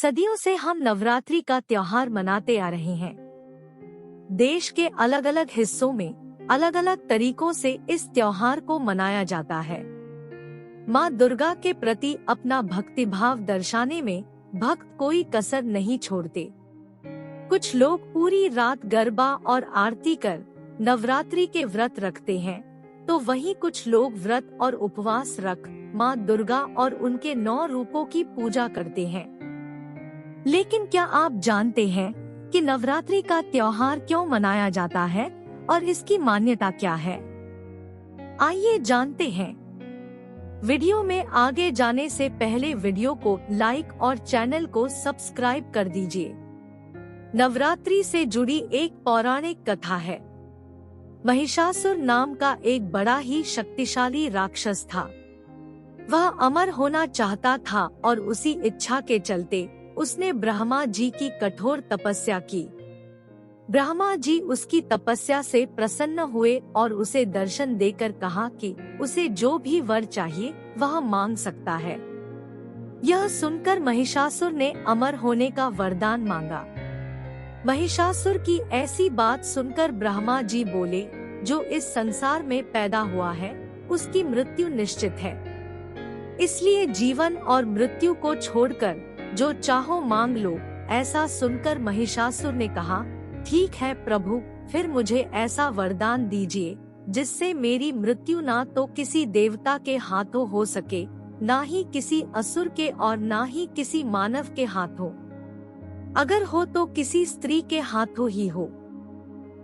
सदियों से हम नवरात्रि का त्योहार मनाते आ रहे हैं। देश के अलग अलग हिस्सों में अलग अलग तरीकों से इस त्योहार को मनाया जाता है। माँ दुर्गा के प्रति अपना भक्तिभाव दर्शाने में भक्त कोई कसर नहीं छोड़ते। कुछ लोग पूरी रात गरबा और आरती कर नवरात्रि के व्रत रखते हैं, तो वहीं कुछ लोग व्रत और उपवास रख माँ दुर्गा और उनके 9 रूपों की पूजा करते हैं। लेकिन क्या आप जानते हैं कि नवरात्रि का त्योहार क्यों मनाया जाता है और इसकी मान्यता क्या है? आइए जानते हैं। वीडियो में आगे जाने से पहले वीडियो को लाइक और चैनल को सब्सक्राइब कर दीजिए। नवरात्रि से जुड़ी एक पौराणिक कथा है। महिषासुर नाम का एक बड़ा ही शक्तिशाली राक्षस था। वह अमर होना चाहता था और उसी इच्छा के चलते उसने ब्रह्मा जी की कठोर तपस्या की। ब्रह्मा जी उसकी तपस्या से प्रसन्न हुए और उसे दर्शन देकर कहा कि उसे जो भी वर चाहिए वह मांग सकता है। यह सुनकर महिषासुर ने अमर होने का वरदान मांगा। महिषासुर की ऐसी बात सुनकर ब्रह्मा जी बोले, जो इस संसार में पैदा हुआ है उसकी मृत्यु निश्चित है, इसलिए जीवन और मृत्यु को छोड़कर जो चाहो मांग लो। ऐसा सुनकर महिषासुर ने कहा, ठीक है प्रभु, फिर मुझे ऐसा वरदान दीजिए जिससे मेरी मृत्यु ना तो किसी देवता के हाथों हो सके, ना ही किसी असुर के और ना ही किसी मानव के हाथों। अगर हो तो किसी स्त्री के हाथों ही हो।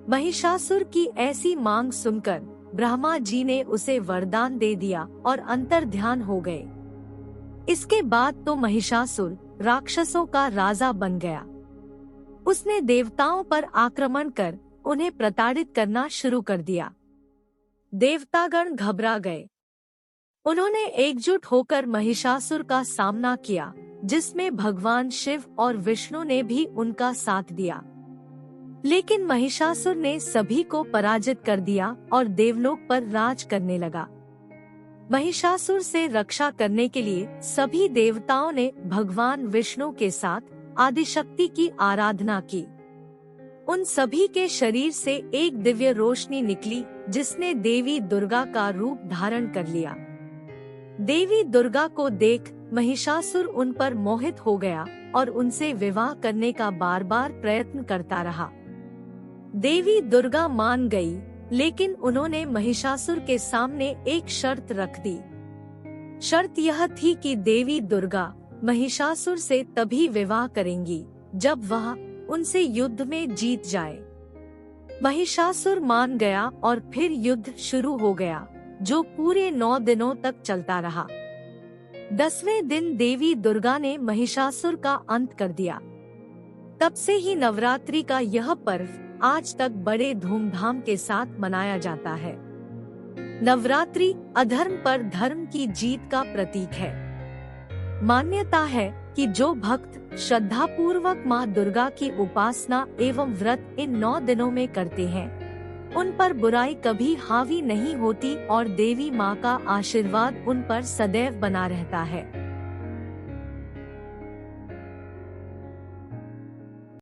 महिषासुर की ऐसी मांग सुनकर ब्रह्मा जी ने उसे वरदान दे दिया और अंतर्ध्यान हो गए। इसके बाद तो महिषासुर राक्षसों का राजा बन गया। उसने देवताओं पर आक्रमण कर उन्हें प्रताड़ित करना शुरू कर दिया। देवतागण घबरा गए। उन्होंने एकजुट होकर महिषासुर का सामना किया, जिसमें भगवान शिव और विष्णु ने भी उनका साथ दिया। लेकिन महिषासुर ने सभी को पराजित कर दिया और देवलोक पर राज करने लगा। महिषासुर से रक्षा करने के लिए सभी देवताओं ने भगवान विष्णु के साथ आदिशक्ति की आराधना की। उन सभी के शरीर से एक दिव्य रोशनी निकली, जिसने देवी दुर्गा का रूप धारण कर लिया। देवी दुर्गा को देख महिषासुर उन पर मोहित हो गया और उनसे विवाह करने का बार बार प्रयत्न करता रहा। देवी दुर्गा मान गई, लेकिन उन्होंने महिषासुर के सामने एक शर्त रख दी। शर्त यह थी कि देवी दुर्गा महिषासुर से तभी विवाह करेंगी जब वह उनसे युद्ध में जीत जाए। महिषासुर मान गया और फिर युद्ध शुरू हो गया, जो पूरे 9 दिनों तक चलता रहा। 10वें दिन देवी दुर्गा ने महिषासुर का अंत कर दिया। तब से ही नवरात्रि का यह पर्व आज तक बड़े धूमधाम के साथ मनाया जाता है। नवरात्रि अधर्म पर धर्म की जीत का प्रतीक है। मान्यता है कि जो भक्त श्रद्धा पूर्वक माँ दुर्गा की उपासना एवं व्रत इन 9 दिनों में करते हैं, उन पर बुराई कभी हावी नहीं होती और देवी माँ का आशीर्वाद उन पर सदैव बना रहता है।